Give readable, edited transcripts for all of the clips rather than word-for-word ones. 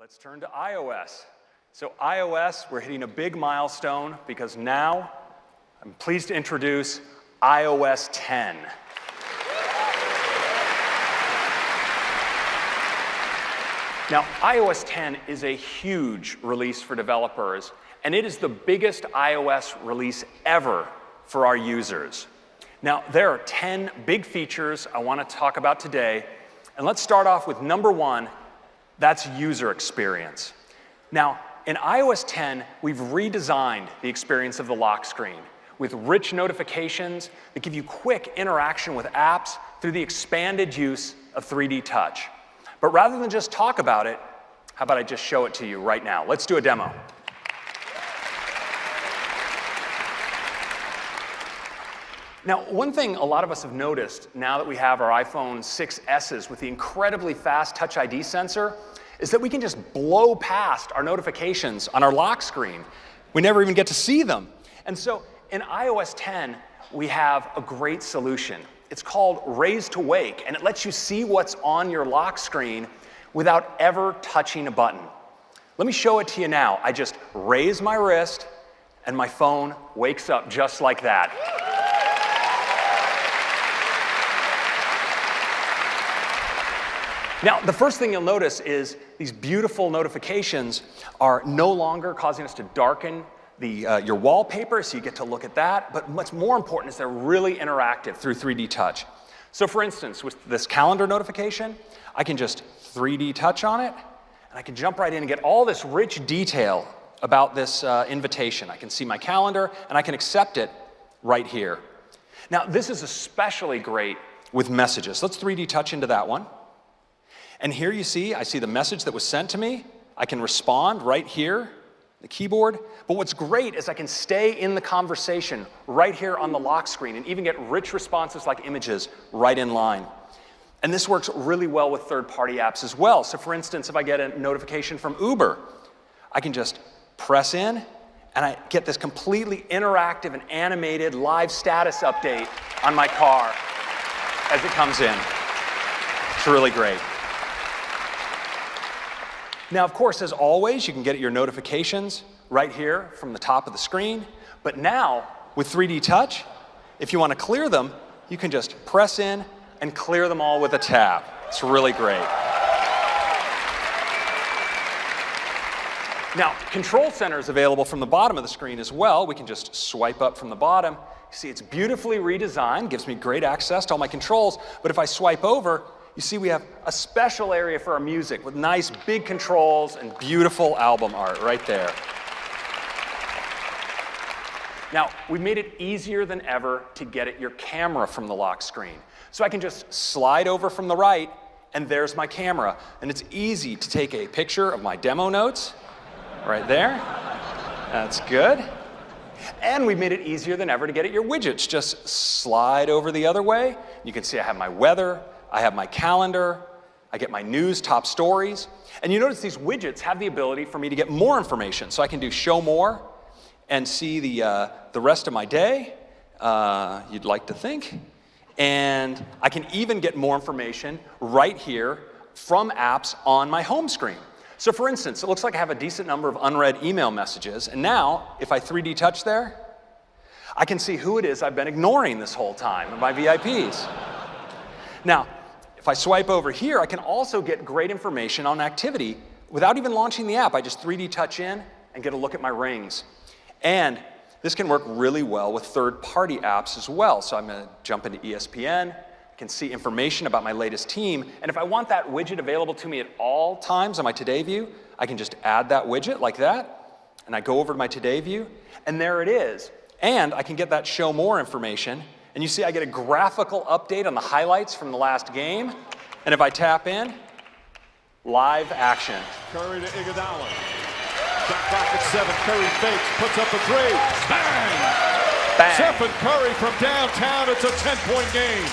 Let's turn to iOS. So iOS, we're hitting a big milestone because now I'm pleased to introduce iOS 10. Now, iOS 10 is a huge release for developers, and it is the biggest iOS release ever for our users. Now, there are 10 big features I want to talk about today, and let's start off with number one. That's user experience. Now, in iOS 10, we've redesigned the experience of the lock screen with rich notifications that give you quick interaction with apps through the expanded use of 3D Touch. But rather than just talk about it, how about I just show it to you right now? Let's do a demo. Now, one thing a lot of us have noticed now that we have our iPhone 6S's with the incredibly fast Touch ID sensor is that we can just blow past our notifications on our lock screen. We never even get to see them. And so in iOS 10, we have a great solution. It's called Raise to Wake, and it lets you see what's on your lock screen without ever touching a button. Let me show it to you now. I just raise my wrist, and my phone wakes up just like that. Now, the first thing you'll notice is these beautiful notifications are no longer causing us to darken your wallpaper, so you get to look at that. But what's more important is they're really interactive through 3D Touch. So for instance, with this calendar notification, I can just 3D Touch on it, and I can jump right in and get all this rich detail about this invitation. I can see my calendar, and I can accept it right here. Now, this is especially great with messages. Let's 3D Touch into that one. And here you see, I see the message that was sent to me. I can respond right here, the keyboard. But what's great is I can stay in the conversation right here on the lock screen and even get rich responses like images right in line. And this works really well with third-party apps as well. So for instance, if I get a notification from Uber, I can just press in, and I get this completely interactive and animated live status update on my car as it comes in. It's really great. Now, of course, as always, you can get your notifications right here from the top of the screen. But now, with 3D Touch, if you want to clear them, you can just press in and clear them all with a tap. It's really great. Now, Control Center is available from the bottom of the screen as well. We can just swipe up from the bottom. You see, it's beautifully redesigned, gives me great access to all my controls. But if I swipe over, you see we have a special area for our music with nice big controls and beautiful album art right there. Now, we made it easier than ever to get at your camera from the lock screen. So I can just slide over from the right, and there's my camera. And it's easy to take a picture of my demo notes right there. That's good. And we made it easier than ever to get at your widgets. Just slide over the other way. You can see I have my weather, I have my calendar, I get my news, top stories. And you notice these widgets have the ability for me to get more information. So I can do show more and see the rest of my day, you'd like to think. And I can even get more information right here from apps on my home screen. So for instance, it looks like I have a decent number of unread email messages. And now, if I 3D Touch there, I can see who it is I've been ignoring this whole time of my VIPs. Now, if I swipe over here, I can also get great information on activity without even launching the app. I just 3D Touch in and get a look at my rings. And this can work really well with third-party apps as well. So I'm going to jump into ESPN, I can see information about my latest team. And if I want that widget available to me at all times on my Today view, I can just add that widget like that. And I go over to my Today view, and there it is. And I can get that show more information. And you see I get a graphical update on the highlights from the last game. And if I tap in, live action. Curry to Iguodala. Shot clock at 7. Curry fakes, puts up a three. Bang! Bang! Stephen Curry from downtown. It's a 10-point game.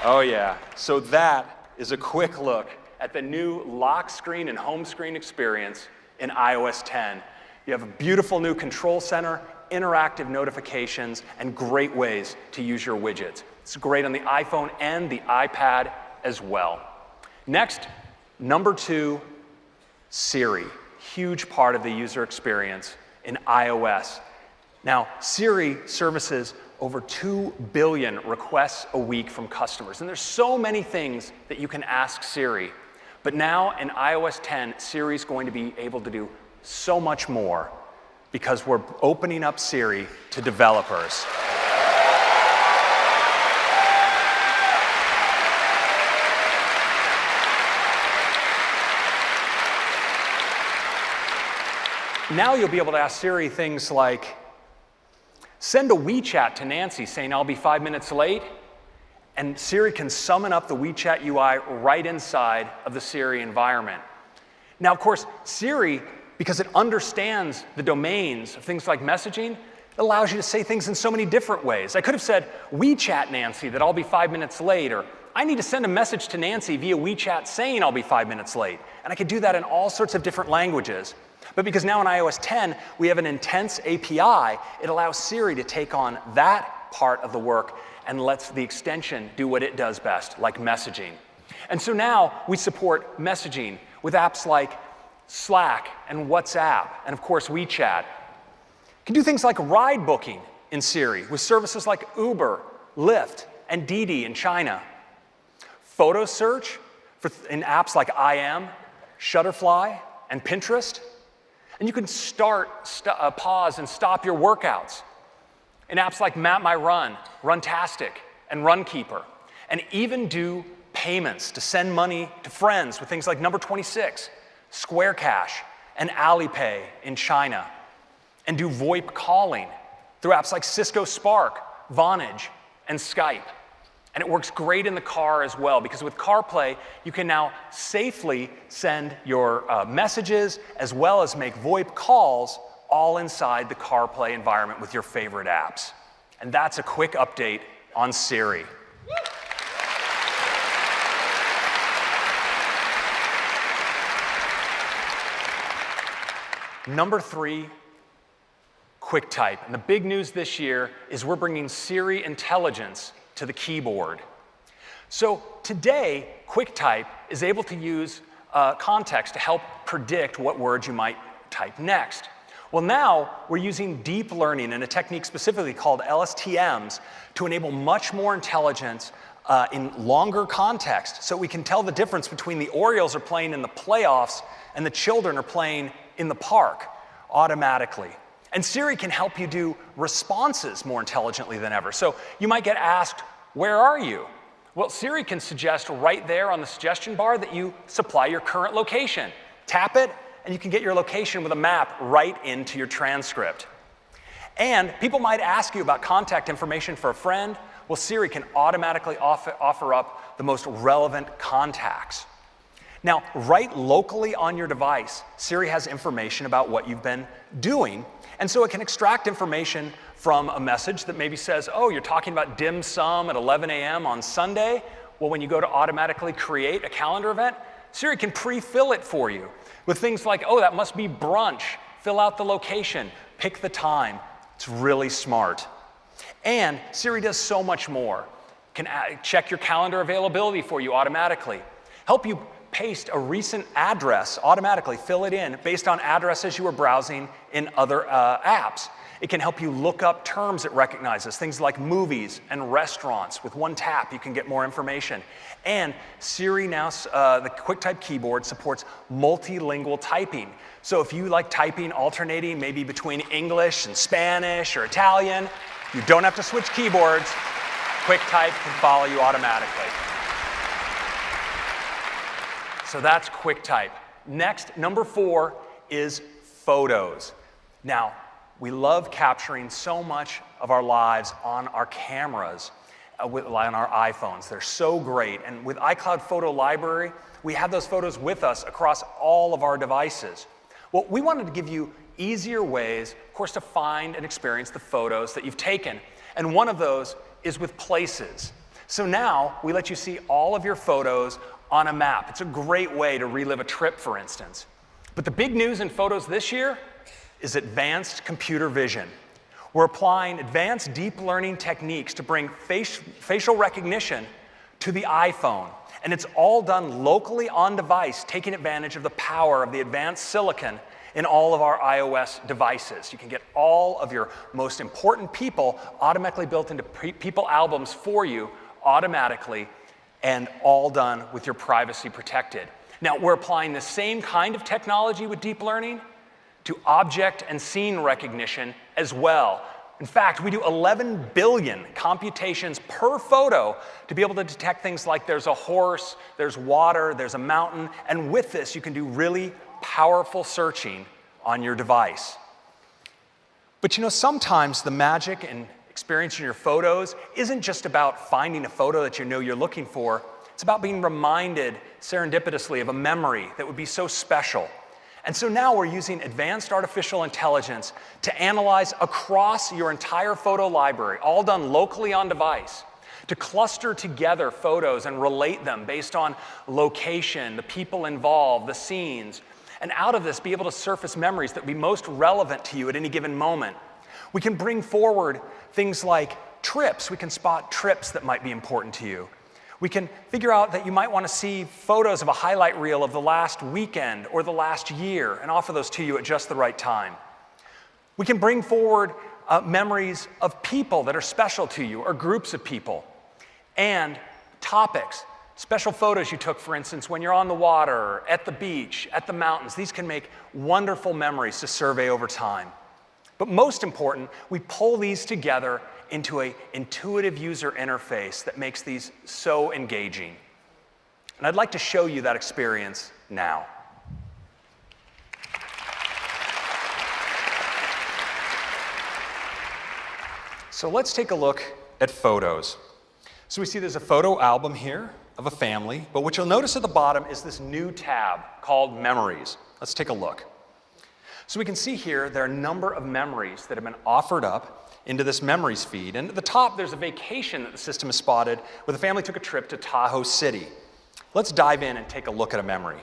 Oh, yeah. So that is a quick look at the new lock screen and home screen experience in iOS 10. You have a beautiful new control center, interactive notifications, and great ways to use your widgets. It's great on the iPhone and the iPad as well. Next, number 2, Siri, huge part of the user experience in iOS. Now, Siri services over 2 billion requests a week from customers. And there's so many things that you can ask Siri. But now in iOS 10, Siri is going to be able to do so much more because we're opening up Siri to developers. Now you'll be able to ask Siri things like, send a WeChat to Nancy saying I'll be 5 minutes late, and Siri can summon up the WeChat UI right inside of the Siri environment. Now, of course, Siri, because it understands the domains of things like messaging, it allows you to say things in so many different ways. I could have said, WeChat Nancy that I'll be 5 minutes late, or I need to send a message to Nancy via WeChat saying I'll be 5 minutes late. And I could do that in all sorts of different languages. But because now in iOS 10, we have an intense API, it allows Siri to take on that part of the work and lets the extension do what it does best, like messaging. And so now we support messaging with apps like Slack and WhatsApp, and of course WeChat. You can do things like ride booking in Siri with services like Uber, Lyft, and Didi in China. Photo search in apps like IM, Shutterfly, and Pinterest. And you can pause and stop your workouts in apps like Map My Run, Runtastic, and Runkeeper. And even do payments to send money to friends with things like Number 26, Square Cash, and Alipay in China. And do VoIP calling through apps like Cisco Spark, Vonage, and Skype. And it works great in the car as well, because with CarPlay, you can now safely send your messages as well as make VoIP calls all inside the CarPlay environment with your favorite apps. And that's a quick update on Siri. Number 3, QuickType. And the big news this year is we're bringing Siri intelligence to the keyboard. So today, QuickType is able to use context to help predict what words you might type next. Well, now we're using deep learning and a technique specifically called LSTMs to enable much more intelligence in longer context, so we can tell the difference between the Orioles are playing in the playoffs and the children are playing in the park automatically. And Siri can help you do responses more intelligently than ever. So you might get asked, where are you? Well, Siri can suggest right there on the suggestion bar that you supply your current location. Tap it, and you can get your location with a map right into your transcript. And people might ask you about contact information for a friend. Well, Siri can automatically offer up the most relevant contacts. Now, right locally on your device, Siri has information about what you've been doing, and so it can extract information from a message that maybe says, oh, you're talking about dim sum at 11 a.m. on Sunday. Well, when you go to automatically create a calendar event, Siri can pre-fill it for you with things like, oh, that must be brunch. Fill out the location, pick the time. It's really smart. And Siri does so much more. Can check your calendar availability for you automatically, help you paste a recent address automatically, fill it in based on addresses you were browsing in other apps. It can help you look up terms it recognizes, things like movies and restaurants. With one tap, you can get more information. And Siri now, the QuickType keyboard supports multilingual typing. So if you like typing alternating maybe between English and Spanish or Italian, you don't have to switch keyboards. QuickType can follow you automatically. So that's QuickType. Next, number 4 is photos. Now, we love capturing so much of our lives on our cameras, on our iPhones. They're so great. And with iCloud Photo Library, we have those photos with us across all of our devices. Well, we wanted to give you easier ways, of course, to find and experience the photos that you've taken. And one of those is with Places. So now we let you see all of your photos on a map. It's a great way to relive a trip, for instance. But the big news in photos this year is advanced computer vision. We're applying advanced deep learning techniques to bring facial recognition to the iPhone. And it's all done locally on device, taking advantage of the power of the advanced silicon in all of our iOS devices. You can get all of your most important people automatically built into people albums for you automatically, and all done with your privacy protected. Now, we're applying the same kind of technology with deep learning to object and scene recognition as well. In fact, we do 11 billion computations per photo to be able to detect things like there's a horse, there's water, there's a mountain, and with this, you can do really powerful searching on your device. But you know, sometimes the magic and experience in your photos isn't just about finding a photo that you know you're looking for. It's about being reminded serendipitously of a memory that would be so special. And so now we're using advanced artificial intelligence to analyze across your entire photo library, all done locally on device, to cluster together photos and relate them based on location, the people involved, the scenes, and out of this be able to surface memories that would be most relevant to you at any given moment. We can bring forward things like trips. We can spot trips that might be important to you. We can figure out that you might want to see photos of a highlight reel of the last weekend or the last year and offer those to you at just the right time. We can bring forward memories of people that are special to you or groups of people, and topics. Special photos you took, for instance, when you're on the water, at the beach, at the mountains. These can make wonderful memories to survey over time. But most important, we pull these together into an intuitive user interface that makes these so engaging. And I'd like to show you that experience now. So let's take a look at photos. So we see there's a photo album here of a family, but what you'll notice at the bottom is this new tab called Memories. Let's take a look. So we can see here there are a number of memories that have been offered up into this memories feed. And at the top, there's a vacation that the system has spotted where the family took a trip to Tahoe City. Let's dive in and take a look at a memory.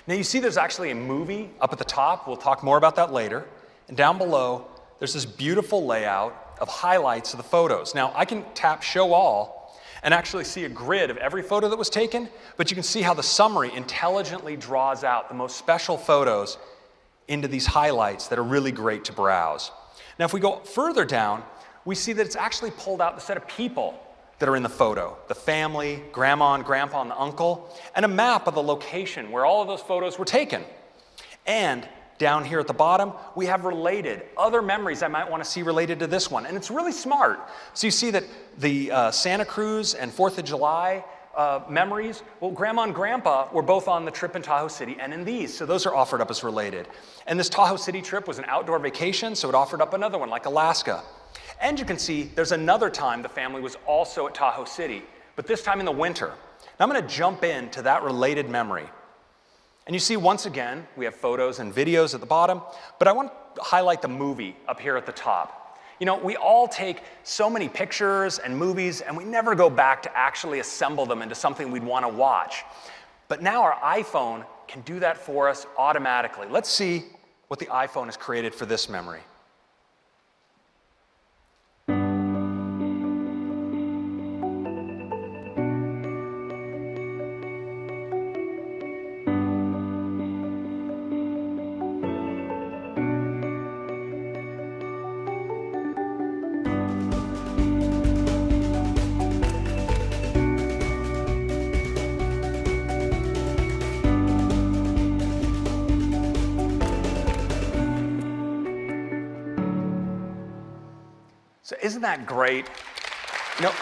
Now you see there's actually a movie up at the top. We'll talk more about that later. And down below, there's this beautiful layout of highlights of the photos. Now I can tap Show All and actually see a grid of every photo that was taken, but you can see how the summary intelligently draws out the most special photos into these highlights that are really great to browse. Now, if we go further down, we see that it's actually pulled out the set of people that are in the photo, the family, grandma and grandpa and the uncle, and a map of the location where all of those photos were taken. And down here at the bottom, we have related other memories I might want to see related to this one. And it's really smart. So you see that the Santa Cruz and 4th of July memories, well, grandma and grandpa were both on the trip in Tahoe City and in these, so those are offered up as related. And this Tahoe City trip was an outdoor vacation, so it offered up another one like Alaska. And you can see there's another time the family was also at Tahoe City, but this time in the winter. Now I'm going to jump into that related memory. And you see once again, we have photos and videos at the bottom, but I want to highlight the movie up here at the top. You know, we all take so many pictures and movies, and we never go back to actually assemble them into something we'd want to watch. But now our iPhone can do that for us automatically. Let's see what the iPhone has created for this memory. So isn't that great? You know,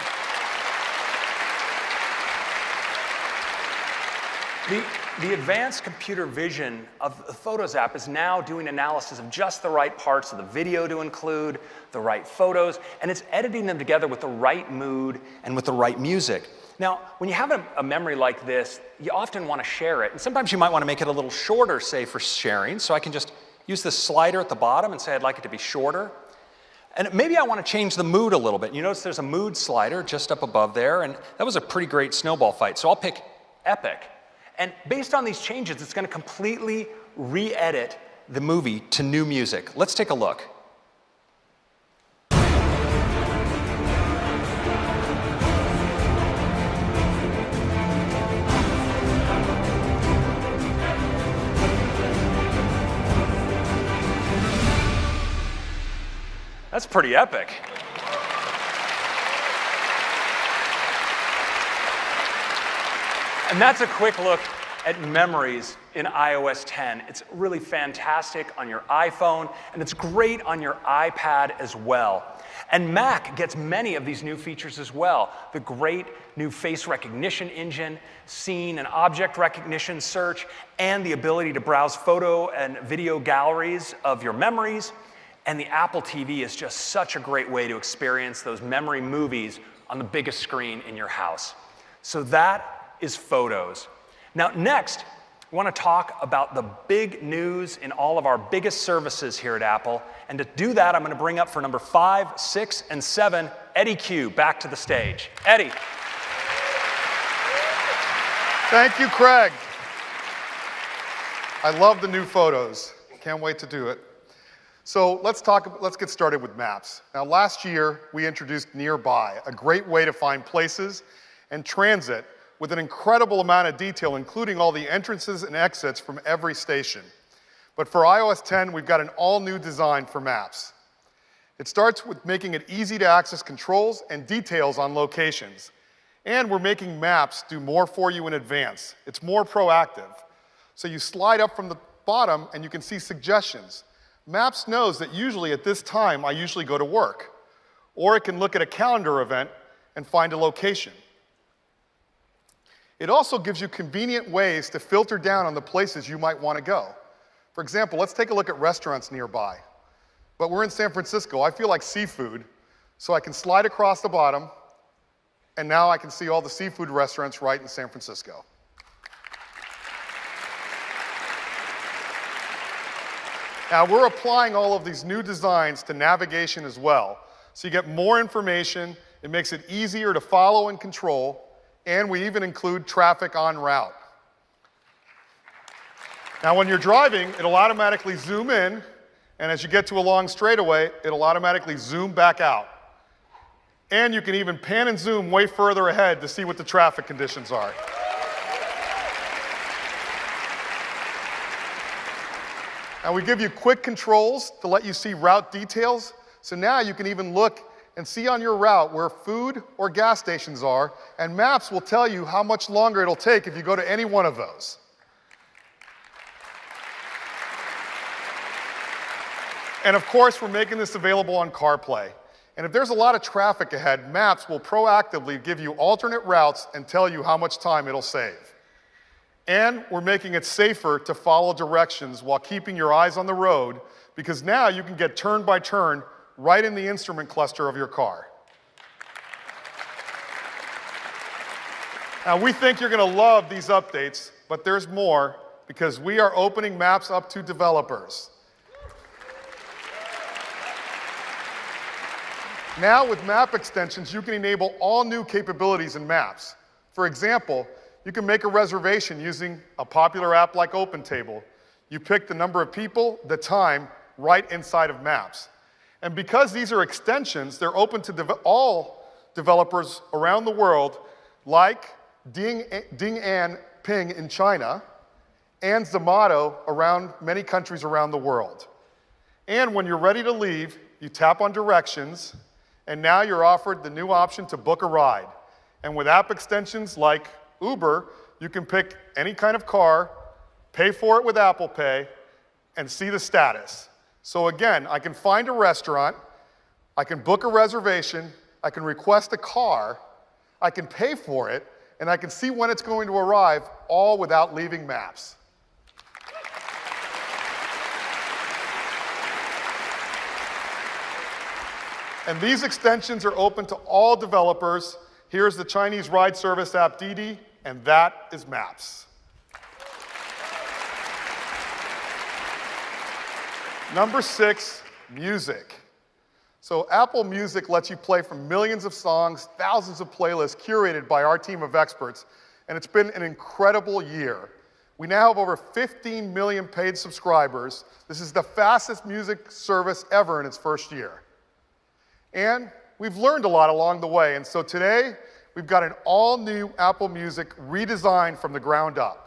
the advanced computer vision of the Photos app is now doing analysis of just the right parts of the video to include, the right photos, and it's editing them together with the right mood and with the right music. Now, when you have a memory like this, you often want to share it, and sometimes you might want to make it a little shorter, say, for sharing, so I can just use this slider at the bottom and say I'd like it to be shorter. And maybe I want to change the mood a little bit. You notice there's a mood slider just up above there, and that was a pretty great snowball fight. So I'll pick Epic. And based on these changes, it's going to completely re-edit the movie to new music. Let's take a look. That's pretty epic. And that's a quick look at memories in iOS 10. It's really fantastic on your iPhone, and it's great on your iPad as well. And Mac gets many of these new features as well. The great new face recognition engine, scene and object recognition search, and the ability to browse photo and video galleries of your memories. And the Apple TV is just such a great way to experience those memory movies on the biggest screen in your house. So that is Photos. Now next, I want to talk about the big news in all of our biggest services here at Apple. And to do that, I'm going to bring up for number 5, 6, and 7, Eddie Q back to the stage. Eddie. Thank you, Craig. I love the new Photos. Can't wait to do it. So let's get started with Maps. Now last year, we introduced Nearby, a great way to find places and transit with an incredible amount of detail, including all the entrances and exits from every station. But for iOS 10, we've got an all-new design for Maps. It starts with making it easy to access controls and details on locations. And we're making Maps do more for you in advance. It's more proactive. So you slide up from the bottom and you can see suggestions. Maps knows that usually at this time, I usually go to work. Or it can look at a calendar event and find a location. It also gives you convenient ways to filter down on the places you might want to go. For example, let's take a look at restaurants nearby. But we're in San Francisco. I feel like seafood, so I can slide across the bottom, and now I can see all the seafood restaurants right in San Francisco. Now, we're applying all of these new designs to navigation as well. So you get more information, it makes it easier to follow and control, and we even include traffic en route. Now, when you're driving, it'll automatically zoom in, and as you get to a long straightaway, it'll automatically zoom back out. And you can even pan and zoom way further ahead to see what the traffic conditions are. Now, we give you quick controls to let you see route details, so now you can even look and see on your route where food or gas stations are, and Maps will tell you how much longer it'll take if you go to any one of those. And of course, we're making this available on CarPlay. And if there's a lot of traffic ahead, Maps will proactively give you alternate routes and tell you how much time it'll save. And we're making it safer to follow directions while keeping your eyes on the road, because now you can get turn by turn right in the instrument cluster of your car. Now, we think you're going to love these updates, but there's more, because we are opening Maps up to developers. Now, with map extensions, you can enable all new capabilities in Maps. For example, you can make a reservation using a popular app like OpenTable. You pick the number of people, the time, right inside of Maps. And because these are extensions, they're open to all developers around the world, like Ding An Ping in China, and Zomato around many countries around the world. And when you're ready to leave, you tap on directions, and now you're offered the new option to book a ride. And with app extensions like Uber, you can pick any kind of car, pay for it with Apple Pay, and see the status. So again, I can find a restaurant, I can book a reservation, I can request a car, I can pay for it, and I can see when it's going to arrive, all without leaving Maps. And these extensions are open to all developers. Here's the Chinese ride service app Didi, and that is Maps. Number 6, music. So Apple Music lets you play from millions of songs, thousands of playlists curated by our team of experts, and it's been an incredible year. We now have over 15 million paid subscribers. This is the fastest music service ever in its first year. And we've learned a lot along the way, and so today, we've got an all-new Apple Music redesigned from the ground up.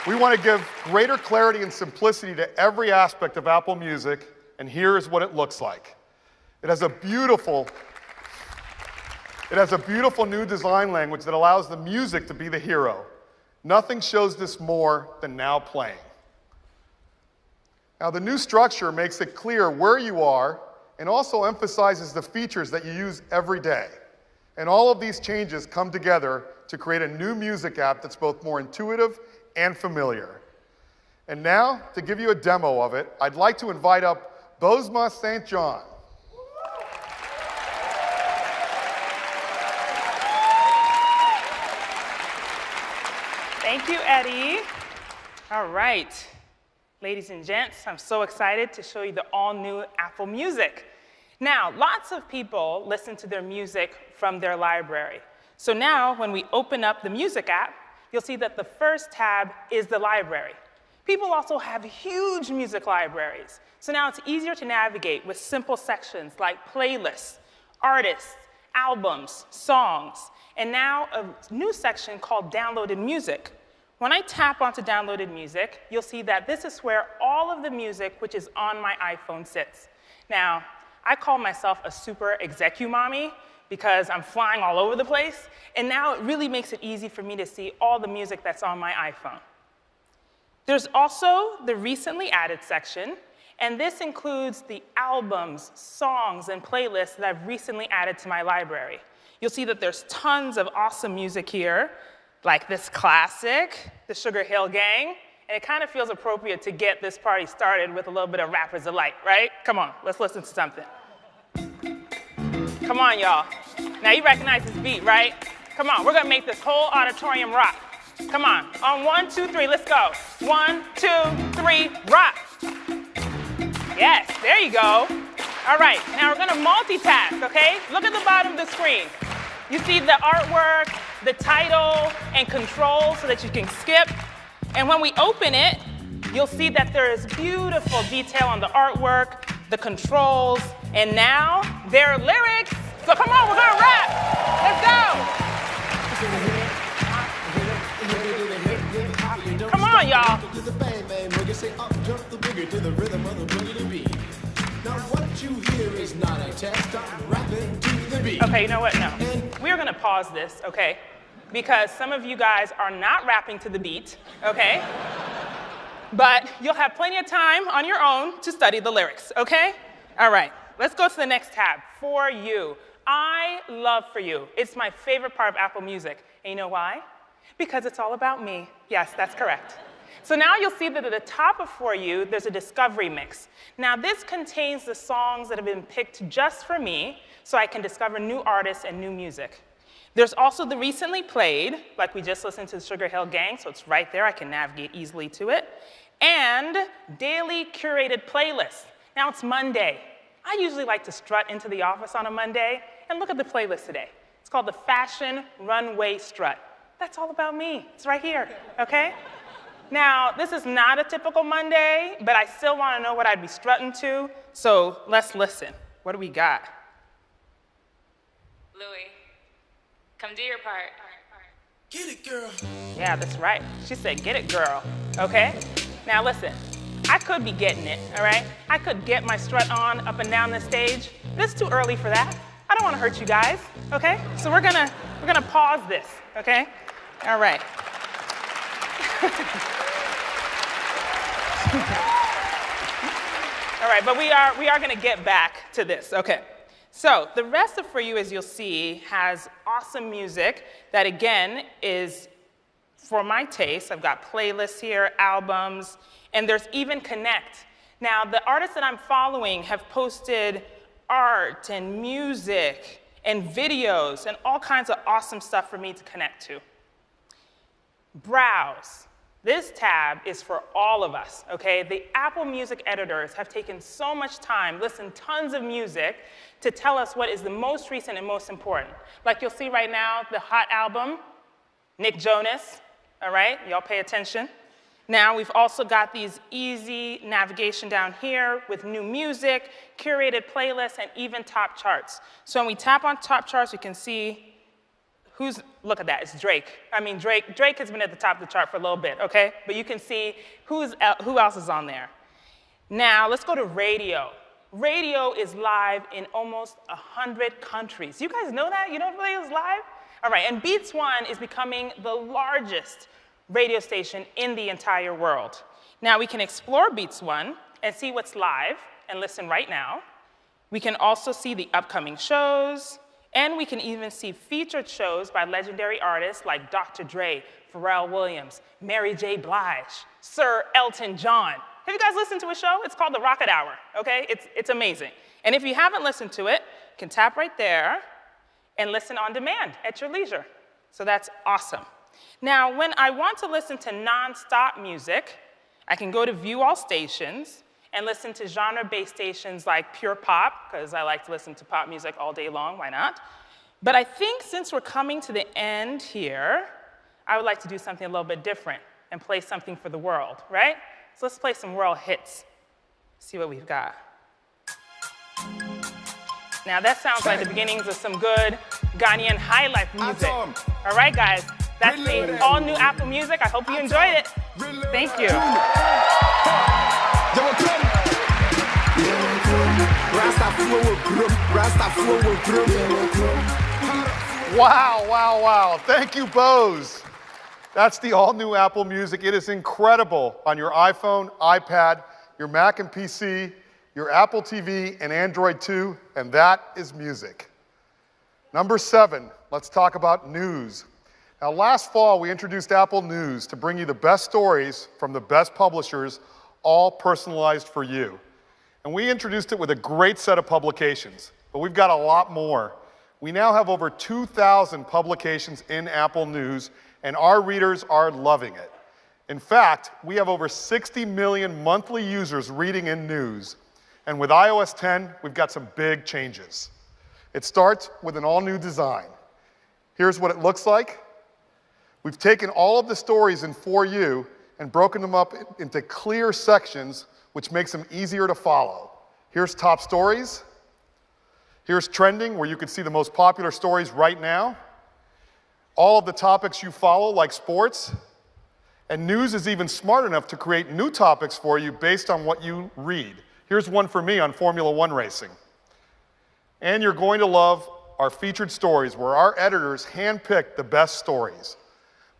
We want to give greater clarity and simplicity to every aspect of Apple Music, and here is what it looks like. It has a beautiful new design language that allows the music to be the hero. Nothing shows this more than Now Playing. Now, the new structure makes it clear where you are and also emphasizes the features that you use every day. And all of these changes come together to create a new music app that's both more intuitive and familiar. And now, to give you a demo of it, I'd like to invite up Bozma St. John. Thank you, Eddie. All right, ladies and gents, I'm so excited to show you the all-new Apple Music. Now, lots of people listen to their music from their library. So now, when we open up the Music app, you'll see that the first tab is the library. People also have huge music libraries. So now it's easier to navigate with simple sections like playlists, artists, albums, songs, and now a new section called Downloaded Music. When I tap onto Downloaded Music, you'll see that this is where all of the music which is on my iPhone sits. Now, I call myself a super execu-mommy because I'm flying all over the place, and now it really makes it easy for me to see all the music that's on my iPhone. There's also the recently added section, and this includes the albums, songs, and playlists that I've recently added to my library. You'll see that there's tons of awesome music here, like this classic, the Sugar Hill Gang, and it kind of feels appropriate to get this party started with a little bit of Rapper's Delight, right? Come on, let's listen to something. Come on, y'all. Now you recognize this beat, right? Come on, we're gonna make this whole auditorium rock. Come on, on 1, 2, 3, let's go. 1, 2, 3, rock. Yes, there you go. All right, now we're gonna multitask, okay? Look at the bottom of the screen. You see the artwork, the title, and controls so that you can skip. And when we open it, you'll see that there is beautiful detail on the artwork, the controls, and now there are lyrics. So come on, we're gonna rap. Let's go. Come on, y'all. Okay, you know what? No. We're gonna pause this, okay? Because some of you guys are not rapping to the beat, okay? But you'll have plenty of time on your own to study the lyrics, okay? All right, let's go to the next tab, For You. I love For You. It's my favorite part of Apple Music. And you know why? Because it's all about me. Yes, that's correct. So now you'll see that at the top of For You, there's a discovery mix. Now this contains the songs that have been picked just for me, so I can discover new artists and new music. There's also the recently played, like we just listened to the Sugar Hill Gang, so it's right there, I can navigate easily to it, and daily curated playlists. Now it's Monday. I usually like to strut into the office on a Monday, and look at the playlist today. It's called the Fashion Runway Strut. That's all about me, it's right here, okay? Now, this is not a typical Monday, but I still want to know what I'd be strutting to, so let's listen. What do we got? Louie, come do your part. Get it, girl. Yeah, that's right. She said, get it, girl, okay? Now listen, I could be getting it, all right? I could get my strut on up and down the stage, but it's too early for that. I don't want to hurt you guys, okay? So we're gonna pause this, okay? All right. All right, but we are gonna get back to this, okay? So the rest of For You, as you'll see, has awesome music that, again, is for my taste. I've got playlists here, albums, and there's even Connect. Now, the artists that I'm following have posted art and music and videos and all kinds of awesome stuff for me to connect to. Browse. This tab is for all of us, okay? The Apple Music editors have taken so much time, listened tons of music, to tell us what is the most recent and most important. Like you'll see right now, the Hot album, Nick Jonas, all right? Y'all pay attention. Now we've also got these easy navigation down here with new music, curated playlists, and even top charts. So when we tap on top charts, we can see look at that, it's Drake. I mean, Drake has been at the top of the chart for a little bit, okay? But you can see who else is on there. Now, let's go to radio. Radio is live in almost 100 countries. You guys know that? You know radio is live? All right, and Beats One is becoming the largest radio station in the entire world. Now, we can explore Beats One and see what's live and listen right now. We can also see the upcoming shows, and we can even see featured shows by legendary artists like Dr. Dre, Pharrell Williams, Mary J. Blige, Sir Elton John. Have you guys listened to a show? It's called The Rocket Hour, okay? It's amazing. And if you haven't listened to it, you can tap right there and listen on demand at your leisure. So that's awesome. Now, when I want to listen to non-stop music, I can go to View All Stations and listen to genre-based stations like Pure Pop, because I like to listen to pop music all day long, why not? But I think since we're coming to the end here, I would like to do something a little bit different and play something for the world, right? So let's play some world hits. See what we've got. Now that sounds like the beginnings of some good Ghanaian high life music. All right, guys, that's the all new Apple Music. I hope you enjoyed it. Thank you. Wow, wow, wow. Thank you, Bose. That's the all-new Apple Music. It is incredible on your iPhone, iPad, your Mac and PC, your Apple TV, and Android too, and that is music. Number 7, let's talk about news. Now, last fall, we introduced Apple News to bring you the best stories from the best publishers, all personalized for you. And we introduced it with a great set of publications, but we've got a lot more. We now have over 2,000 publications in Apple News, and our readers are loving it. In fact, we have over 60 million monthly users reading in news. And with iOS 10, we've got some big changes. It starts with an all-new design. Here's what it looks like. We've taken all of the stories in For You and broken them up into clear sections, which makes them easier to follow. Here's Top Stories. Here's Trending, where you can see the most popular stories right now. All of the topics you follow, like sports. And News is even smart enough to create new topics for you based on what you read. Here's one for me on Formula One racing. And you're going to love our featured stories, where our editors handpick the best stories.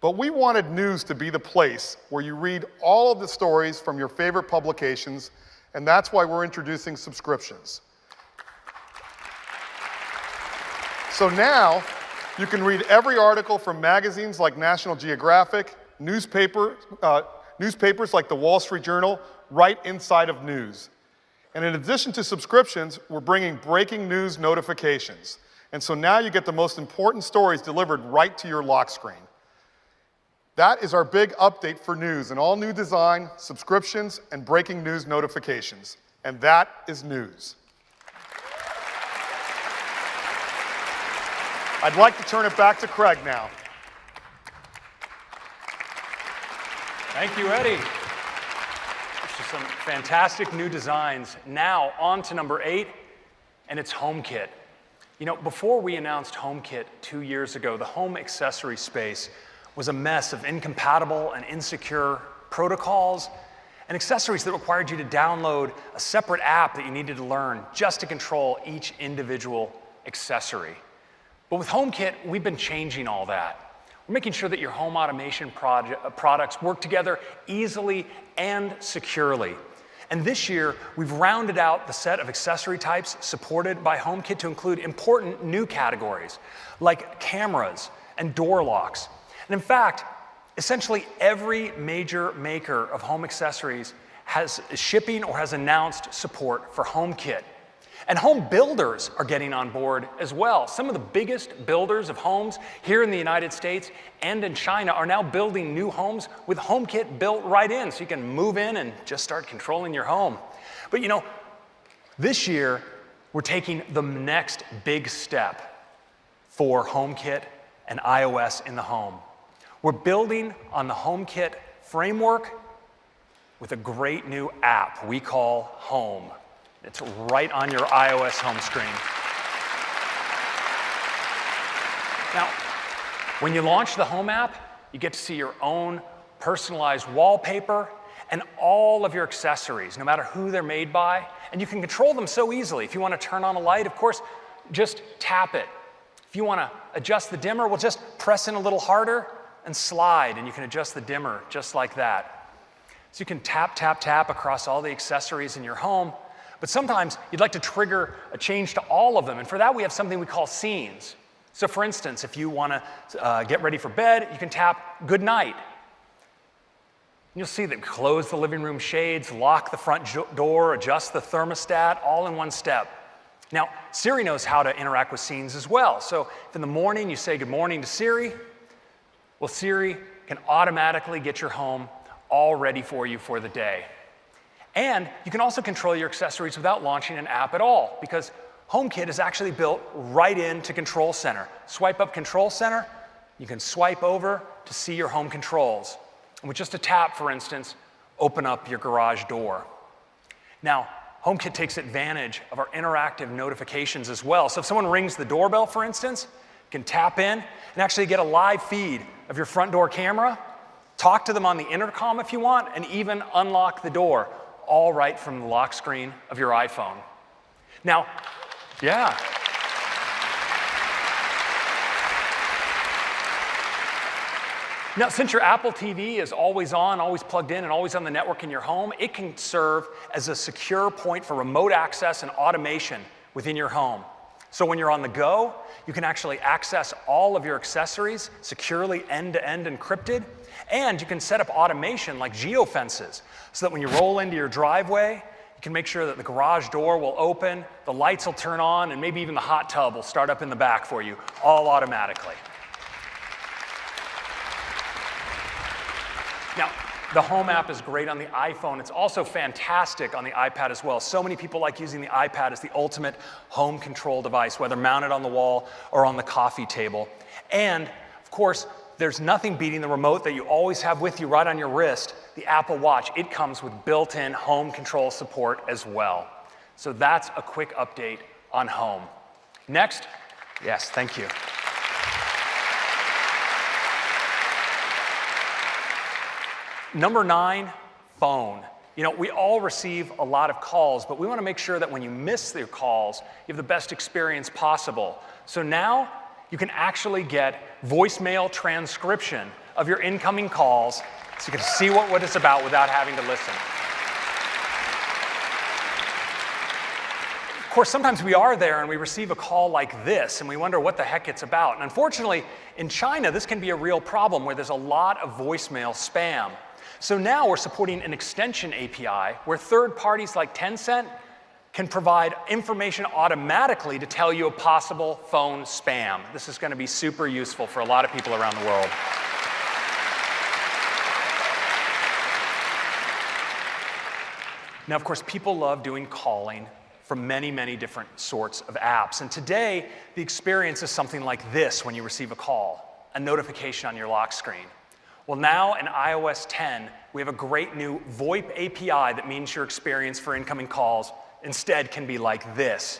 But we wanted News to be the place where you read all of the stories from your favorite publications, and that's why we're introducing subscriptions. So now, you can read every article from magazines like National Geographic, newspapers like the Wall Street Journal, right inside of News. And in addition to subscriptions, we're bringing breaking news notifications. And so now you get the most important stories delivered right to your lock screen. That is our big update for News, an all-new design, subscriptions, and breaking news notifications. And that is News. I'd like to turn it back to Craig now. Thank you, Eddie. These are some fantastic new designs. Now, on to number 8, and it's HomeKit. You know, before we announced HomeKit 2 years ago, the home accessory space was a mess of incompatible and insecure protocols and accessories that required you to download a separate app that you needed to learn just to control each individual accessory. But with HomeKit, we've been changing all that. We're making sure that your home automation products work together easily and securely. And this year, we've rounded out the set of accessory types supported by HomeKit to include important new categories like cameras and door locks. And in fact, essentially every major maker of home accessories is shipping or has announced support for HomeKit. And home builders are getting on board as well. Some of the biggest builders of homes here in the United States and in China are now building new homes with HomeKit built right in, so you can move in and just start controlling your home. But you know, this year, we're taking the next big step for HomeKit and iOS in the home. We're building on the HomeKit framework with a great new app we call Home. It's right on your iOS home screen. Now, When you launch the Home app, you get to see your own personalized wallpaper and all of your accessories, no matter who they're made by. And you can control them so easily. If you want to turn on a light, of course, just tap it. If you want to adjust the dimmer, well, just press in a little harder and slide, and you can adjust the dimmer just like that. So you can tap, tap, tap across all the accessories in your home. But sometimes you'd like to trigger a change to all of them. And for that, we have something we call scenes. So for instance, if you want to get ready for bed, you can tap good night. You'll see that close the living room shades, lock the front door, adjust the thermostat, all in one step. Now, Siri knows how to interact with scenes as well. So if in the morning you say good morning to Siri, well, Siri can automatically get your home all ready for you for the day. And you can also control your accessories without launching an app at all, because HomeKit is actually built right into Control Center. Swipe up Control Center, you can swipe over to see your home controls. And with just a tap, for instance, open up your garage door. Now, HomeKit takes advantage of our interactive notifications as well. So if someone rings the doorbell, for instance, you can tap in and actually get a live feed of your front door camera, talk to them on the intercom if you want, and even unlock the door, all right from the lock screen of your iPhone. Now, yeah. Now, since your Apple TV is always on, always plugged in, and always on the network in your home, it can serve as a secure point for remote access and automation within your home. So when you're on the go, you can actually access all of your accessories securely end-to-end encrypted, and you can set up automation like geofences so that when you roll into your driveway, you can make sure that the garage door will open, the lights will turn on, and maybe even the hot tub will start up in the back for you, all automatically. Now, the Home app is great on the iPhone. It's also fantastic on the iPad as well. So many people like using the iPad as the ultimate home control device, whether mounted on the wall or on the coffee table. And, of course, there's nothing beating the remote that you always have with you right on your wrist, the Apple Watch. It comes with built-in home control support as well. So that's a quick update on Home. Next, yes, thank you. Number 9, phone. You know, we all receive a lot of calls, but we want to make sure that when you miss your calls, you have the best experience possible. So now you can actually get voicemail transcription of your incoming calls so you can see what it's about without having to listen. Of course, sometimes we are there and we receive a call like this and we wonder what the heck it's about. And unfortunately, in China, this can be a real problem where there's a lot of voicemail spam. So now we're supporting an extension API where third parties like Tencent can provide information automatically to tell you a possible phone spam. This is going to be super useful for a lot of people around the world. Now, of course, people love doing calling from many, many different sorts of apps. And today, the experience is something like this when you receive a call, a notification on your lock screen. Well, now in iOS 10, we have a great new VoIP API that means your experience for incoming calls instead can be like this.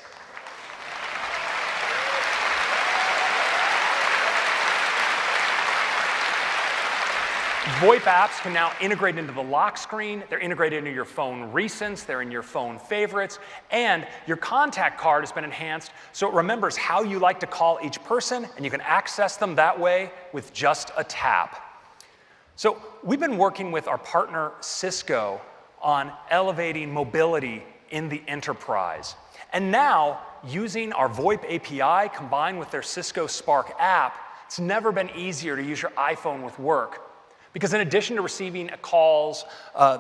VoIP apps can now integrate into the lock screen. They're integrated into your phone recents. They're in your phone favorites. And your contact card has been enhanced so it remembers how you like to call each person, and you can access them that way with just a tap. So we've been working with our partner Cisco on elevating mobility in the enterprise. And now, using our VoIP API combined with their Cisco Spark app, it's never been easier to use your iPhone with work. Because in addition to receiving calls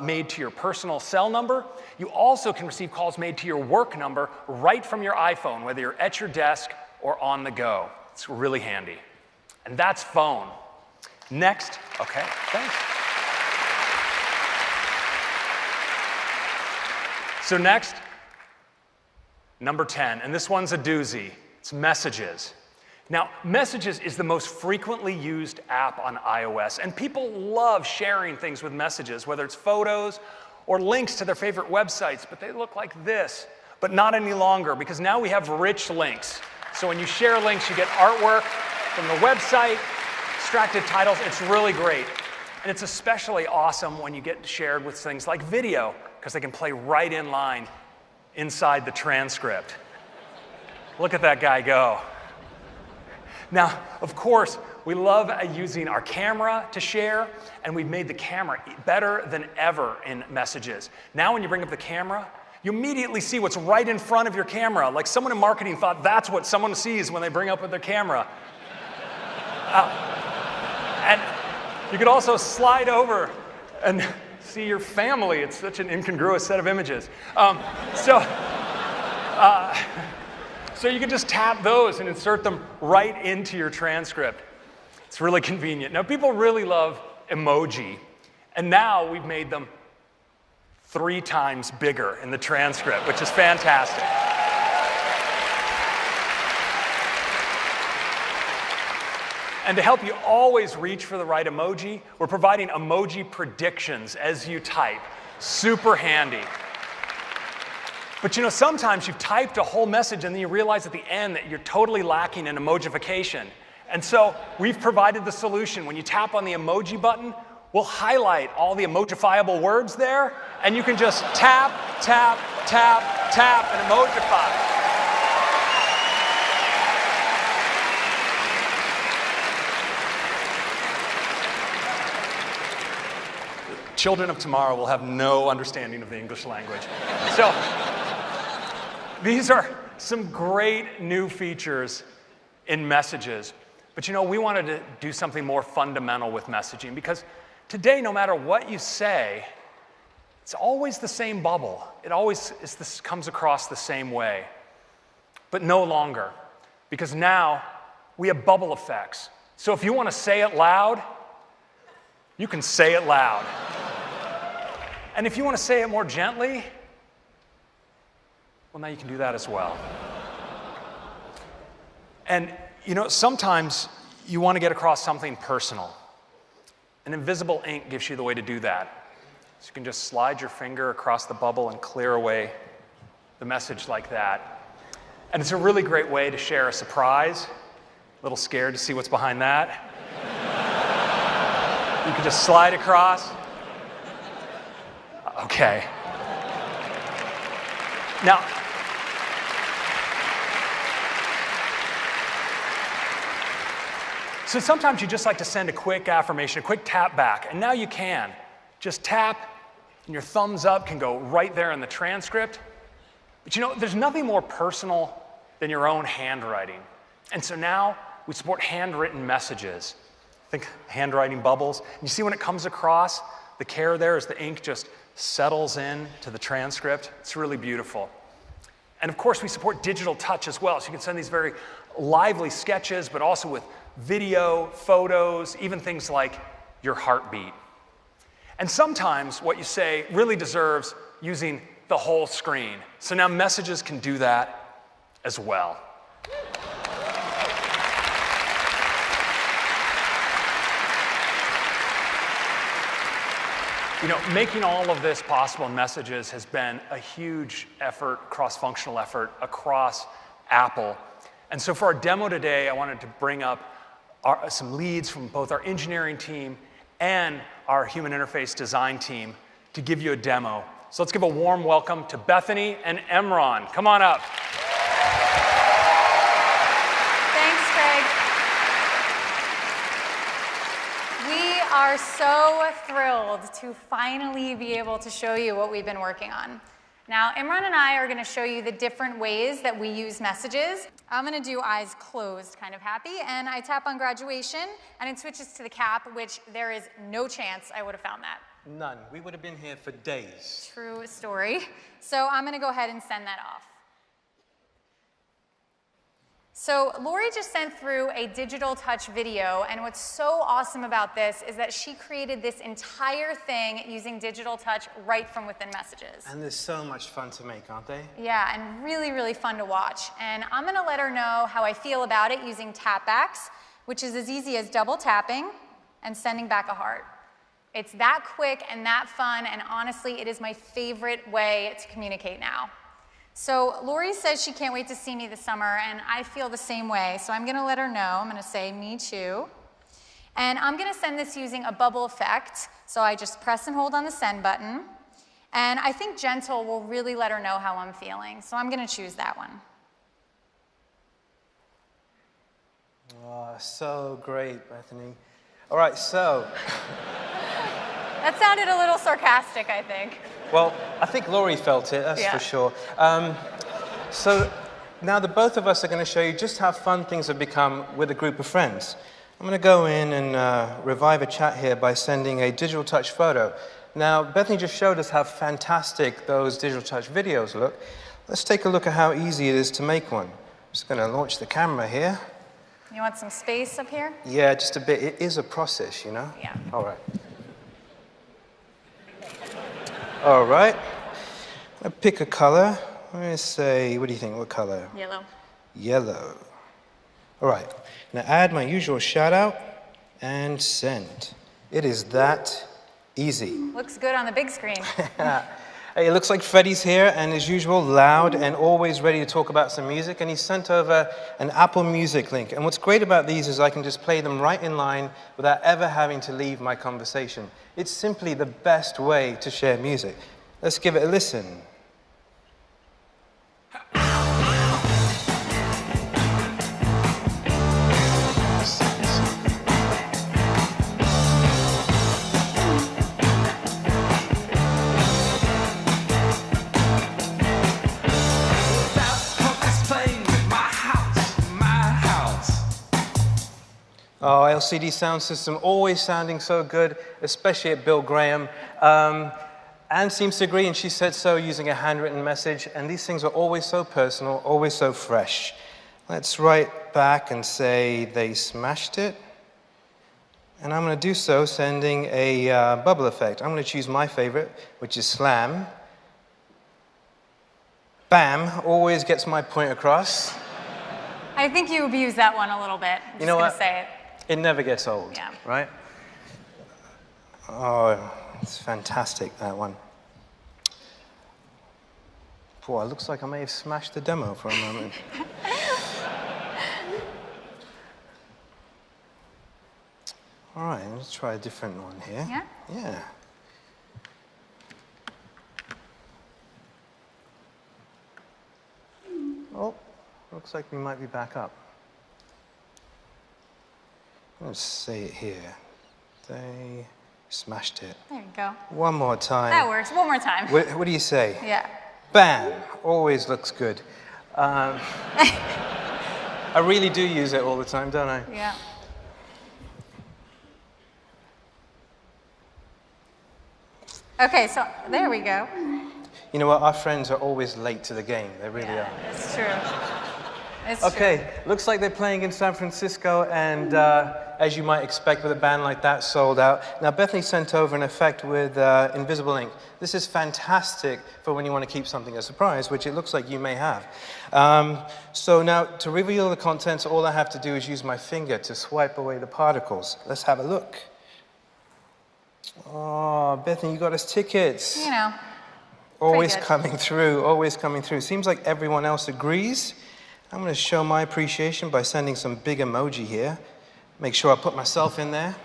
made to your personal cell number, you also can receive calls made to your work number right from your iPhone, whether you're at your desk or on the go. It's really handy. And that's phone. Next, okay, thanks. So next, number 10, and this one's a doozy. It's Messages. Now, Messages is the most frequently used app on iOS, and people love sharing things with Messages, whether it's photos or links to their favorite websites, but they look like this, but not any longer, because now we have rich links. So when you share links, you get artwork from the website, abstracted titles, it's really great. And it's especially awesome when you get shared with things like video, because they can play right in line inside the transcript. Look at that guy go. Now, of course, we love using our camera to share, and we've made the camera better than ever in messages. Now when you bring up the camera, you immediately see what's right in front of your camera. Like someone in marketing thought that's what someone sees when they bring up their camera. And you could also slide over and see your family. It's such an incongruous set of images. So you can just tap those and insert them right into your transcript. It's really convenient. Now, people really love emoji, and now we've made them 3 times bigger in the transcript, which is fantastic. And to help you always reach for the right emoji, we're providing emoji predictions as you type. Super handy. But you know, sometimes you've typed a whole message and then you realize at the end that you're totally lacking in emojification. And so we've provided the solution. When you tap on the emoji button, we'll highlight all the emojifiable words there, and you can just tap, tap, tap, tap, and emojify. Children of tomorrow will have no understanding of the English language. So these are some great new features in messages. But you know, we wanted to do something more fundamental with messaging, because today, no matter what you say, it's always the same bubble. It always comes across the same way. But no longer, because now we have bubble effects. So if you want to say it loud, you can say it loud. And if you want to say it more gently, well, now you can do that as well. And you know, sometimes you want to get across something personal. And invisible ink gives you the way to do that. So you can just slide your finger across the bubble and clear away the message like that. And it's a really great way to share a surprise. A little scared to see what's behind that. You can just slide across. Okay. Now, so sometimes you just like to send a quick affirmation, a quick tap back, and now you can. Just tap, and your thumbs up can go right there in the transcript. But you know, there's nothing more personal than your own handwriting. And so now we support handwritten messages. Think handwriting bubbles. And you see when it comes across, the care there is the ink just settles in to the transcript. It's really beautiful. And of course, we support digital touch as well. So you can send these very lively sketches, but also with video, photos, even things like your heartbeat. And sometimes what you say really deserves using the whole screen. So now messages can do that as well. You know, making all of this possible in messages has been a huge effort, cross-functional effort across Apple. And so for our demo today, I wanted to bring up some leads from both our engineering team and our human interface design team to give you a demo. So let's give a warm welcome to Bethany and Emron. Come on up. Thanks, Craig. We are so thrilled to finally be able to show you what we've been working on. Now, Imran and I are going to show you the different ways that we use messages. I'm going to do eyes closed, kind of happy, and I tap on graduation, and it switches to the cap, which there is no chance I would have found that. None. We would have been here for days. True story. So I'm going to go ahead and send that off. So Lori just sent through a digital touch video, and what's so awesome about this is that she created this entire thing using digital touch right from within messages. And they're so much fun to make, aren't they? Yeah, and really, really fun to watch. And I'm going to let her know how I feel about it using tapbacks, which is as easy as double tapping and sending back a heart. It's that quick and that fun, and honestly, it is my favorite way to communicate now. So Lori says she can't wait to see me this summer, and I feel the same way. So I'm going to let her know. I'm going to say, me too. And I'm going to send this using a bubble effect. So I just press and hold on the send button. And I think gentle will really let her know how I'm feeling. So I'm going to choose that one. Oh, so great, Bethany. All right, so. That sounded a little sarcastic, I think. Well, I think Laurie felt it, that's Yeah. for sure. So now the both of us are going to show you just how fun things have become with a group of friends. I'm going to go in and revive a chat here by sending a digital touch photo. Now, Bethany just showed us how fantastic those digital touch videos look. Let's take a look at how easy it is to make one. I'm just going to launch the camera here. You want some space up here? Yeah, just a bit. It is a process, you know? Yeah. All right. All right. I'll pick a color. Let me say, what do you think? What color? Yellow. Yellow. All right. Now add my usual shout out and send. It is that easy. Looks good on the big screen. Hey, it looks like Freddie's here, and as usual, loud and always ready to talk about some music, and he sent over an Apple Music link. And what's great about these is I can just play them right in line without ever having to leave my conversation. It's simply the best way to share music. Let's give it a listen. Oh, LCD sound system always sounding so good, especially at Bill Graham. Anne seems to agree, and she said so using a handwritten message, and these things are always so personal, always so fresh. Let's write back and say they smashed it. And I'm going to do so sending a bubble effect. I'm going to choose my favorite, which is slam. Bam, always gets my point across. I think you abused that one a little bit. I'm You know just what? gonna say it. It never gets old, Yeah. right? Oh, it's fantastic, that one. Boy, it looks like I may have smashed the demo for a moment. All right, let's try a different one here. Yeah? Yeah. Oh, looks like we might be back up. Let's say it here. They smashed it. There you go. One more time. That works. One more time. What do you say? Yeah. Bam! Always looks good. I really do use it all the time, don't I? Yeah. Okay, so there we go. You know what? Our friends are always late to the game. They really are. It's true. It's Okay, looks like they're playing in San Francisco, and as you might expect with a band like that, sold out. Now, Bethany sent over an effect with invisible ink. This is fantastic for when you want to keep something a surprise, which it looks like you may have. So now, to reveal the contents, all I have to do is use my finger to swipe away the particles. Let's have a look. Oh, Bethany, you got us tickets. You know. Always good. coming through, always coming through. Seems like everyone else agrees. I'm going to show my appreciation by sending some big emoji here. Make sure I put myself in there.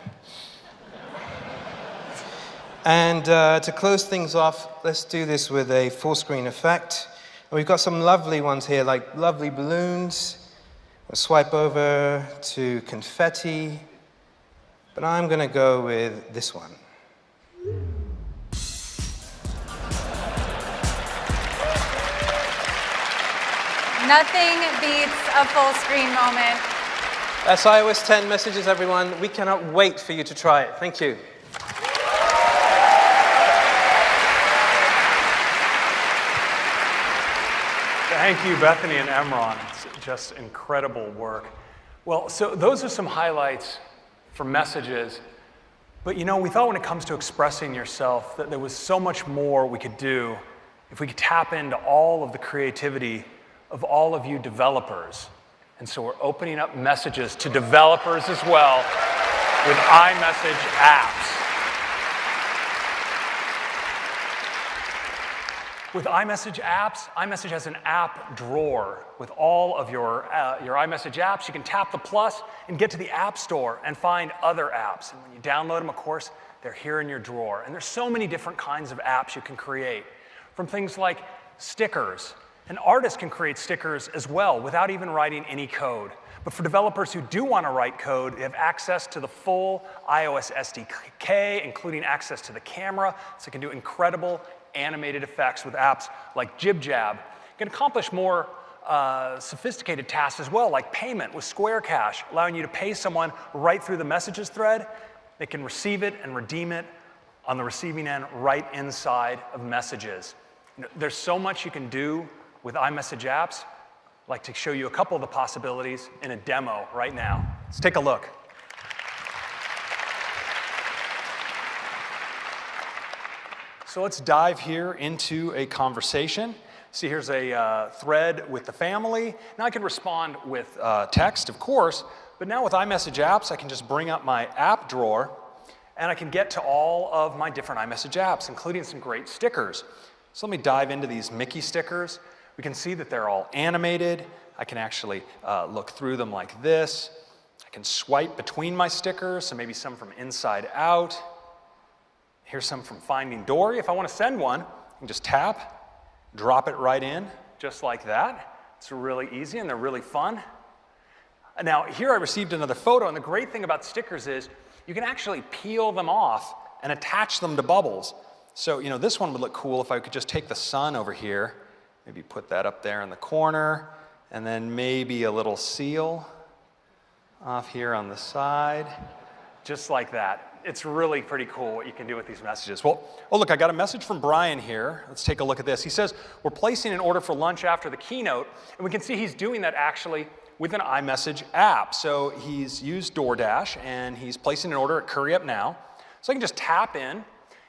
And to close things off, let's do this with a full screen effect. And we've got some lovely ones here, like lovely balloons. We'll swipe over to confetti. But I'm going to go with this one. Nothing beats a full screen moment. That's iOS 10 messages, everyone. We cannot wait for you to try it. Thank you. Thank you, Bethany and Emron. It's just incredible work. Well, so those are some highlights for messages. But you know, we thought when it comes to expressing yourself that there was so much more we could do if we could tap into all of the creativity of all of you developers. And so we're opening up messages to developers as well with iMessage apps. With iMessage apps, iMessage has an app drawer with all of your iMessage apps. You can tap the plus and get to the App Store and find other apps. And when you download them, of course, they're here in your drawer. And there's so many different kinds of apps you can create, from things like stickers. An artist can create stickers as well without even writing any code. But for developers who do want to write code, they have access to the full iOS SDK, including access to the camera, so they can do incredible animated effects with apps like JibJab. You can accomplish more sophisticated tasks as well, like payment with Square Cash, allowing you to pay someone right through the messages thread. They can receive it and redeem it on the receiving end right inside of messages. There's so much you can do with iMessage apps. I'd like to show you a couple of the possibilities in a demo right now. Let's take a look. So let's dive here into a conversation. See, here's a thread with the family. Now I can respond with text, of course, but now with iMessage apps, I can just bring up my app drawer and I can get to all of my different iMessage apps, including some great stickers. So let me dive into these Mickey stickers. We can see that they're all animated. I can actually look through them like this. I can swipe between my stickers, so maybe some from inside out. Here's some from Finding Dory. If I want to send one, I can just tap, drop it right in, just like that. It's really easy and they're really fun. Now, here I received another photo, and the great thing about stickers is you can actually peel them off and attach them to bubbles. So, this one would look cool if I could just take the sun over here, maybe put that up there in the corner, and then maybe a little seal off here on the side, just like that. It's really pretty cool what you can do with these messages. Well, oh look, I got a message from Brian here. Let's take a look at this. He says, we're placing an order for lunch after the keynote, and we can see he's doing that actually with an iMessage app. So he's used DoorDash, and he's placing an order at Curry Up Now. So I can just tap in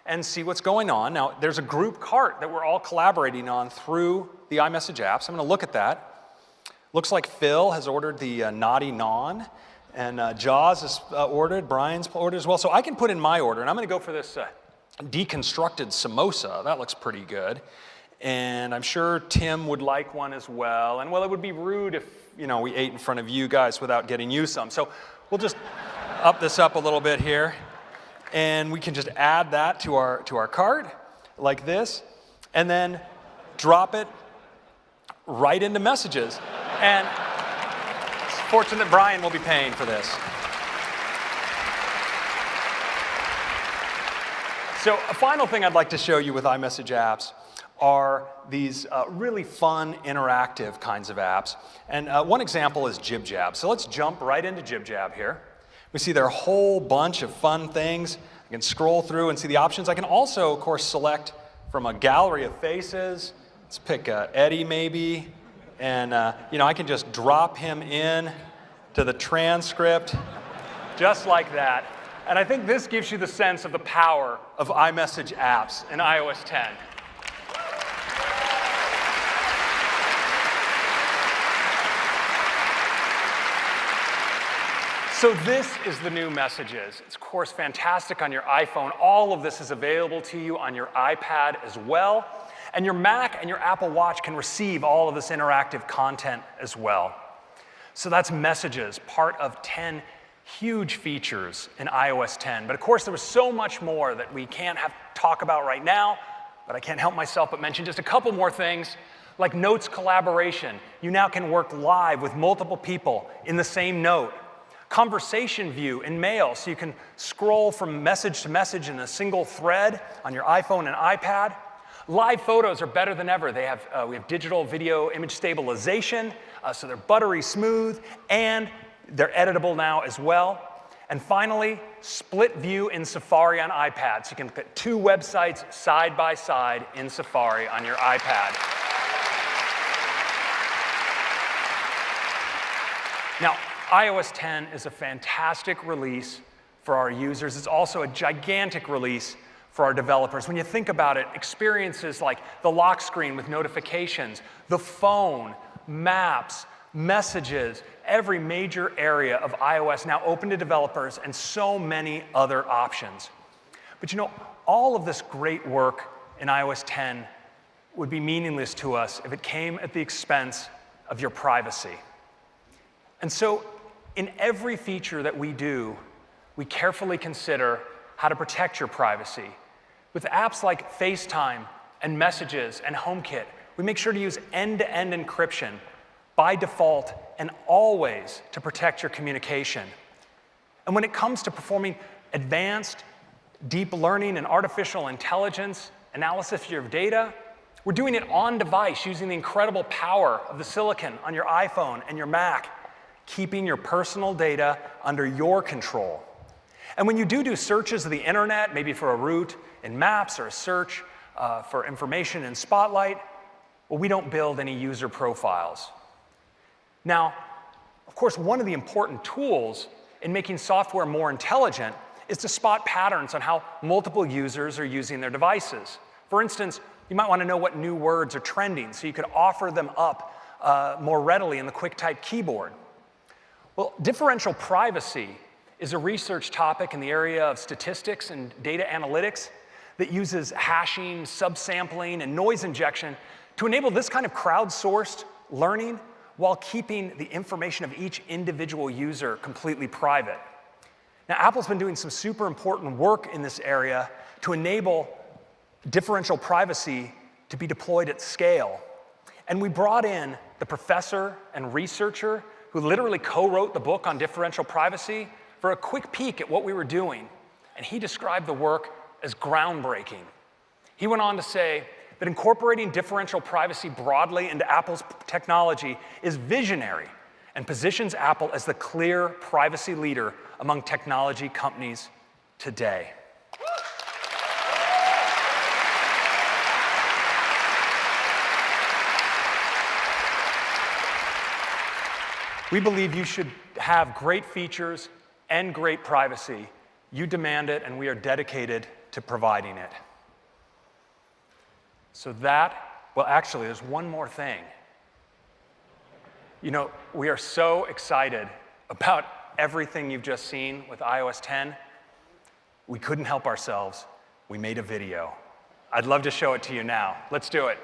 and see what's going on. Now, there's a group cart that we're all collaborating on through the iMessage app, so I'm gonna look at that. Looks like Phil has ordered the Naughty Non, and Jaws has ordered, Brian's ordered as well. So I can put in my order, and I'm gonna go for this deconstructed samosa. That looks pretty good. And I'm sure Tim would like one as well. And well, it would be rude if, we ate in front of you guys without getting you some. So we'll just up this up a little bit here. And we can just add that to our cart like this, and then drop it right into messages. And it's fortunate Brian will be paying for this. So a final thing I'd like to show you with iMessage apps are these really fun, interactive kinds of apps. And one example is JibJab. So let's jump right into JibJab here. We see there are a whole bunch of fun things. I can scroll through and see the options. I can also, of course, select from a gallery of faces. Let's pick Eddie maybe. And I can just drop him in to the transcript, just like that. And I think this gives you the sense of the power of iMessage apps in iOS 10. So this is the new Messages. It's, of course, fantastic on your iPhone. All of this is available to you on your iPad as well. And your Mac and your Apple Watch can receive all of this interactive content as well. So that's Messages, part of 10 huge features in iOS 10. But of course, there was so much more that we can't talk about right now, but I can't help myself but mention just a couple more things, like Notes collaboration. You now can work live with multiple people in the same note. Conversation view in Mail, so you can scroll from message to message in a single thread on your iPhone and iPad. Live photos are better than ever. We have digital video image stabilization, so they're buttery smooth, and they're editable now as well. And finally, split view in Safari on iPad, so you can look at two websites side by side in Safari on your iPad. Now, iOS 10 is a fantastic release for our users. It's also a gigantic release for our developers. When you think about it, experiences like the lock screen with notifications, the phone, maps, messages, every major area of iOS now open to developers, and so many other options. But all of this great work in iOS 10 would be meaningless to us if it came at the expense of your privacy. And so, in every feature that we do, we carefully consider how to protect your privacy. With apps like FaceTime and Messages and HomeKit, we make sure to use end-to-end encryption by default and always to protect your communication. And when it comes to performing advanced deep learning and artificial intelligence analysis of your data, we're doing it on device using the incredible power of the silicon on your iPhone and your Mac, keeping your personal data under your control. And when you do searches of the internet, maybe for a route in Maps or a search for information in Spotlight, well, we don't build any user profiles. Now, of course, one of the important tools in making software more intelligent is to spot patterns on how multiple users are using their devices. For instance, you might want to know what new words are trending so you could offer them up more readily in the QuickType keyboard. Well, differential privacy is a research topic in the area of statistics and data analytics that uses hashing, subsampling, and noise injection to enable this kind of crowdsourced learning while keeping the information of each individual user completely private. Now, Apple's been doing some super important work in this area to enable differential privacy to be deployed at scale. And we brought in the professor and researcher who literally co-wrote the book on differential privacy for a quick peek at what we were doing. And he described the work as groundbreaking. He went on to say that incorporating differential privacy broadly into Apple's technology is visionary and positions Apple as the clear privacy leader among technology companies today. We believe you should have great features and great privacy. You demand it, and we are dedicated to providing it. So well, actually, there's one more thing. You know, we are so excited about everything you've just seen with iOS 10. We couldn't help ourselves. We made a video. I'd love to show it to you now. Let's do it.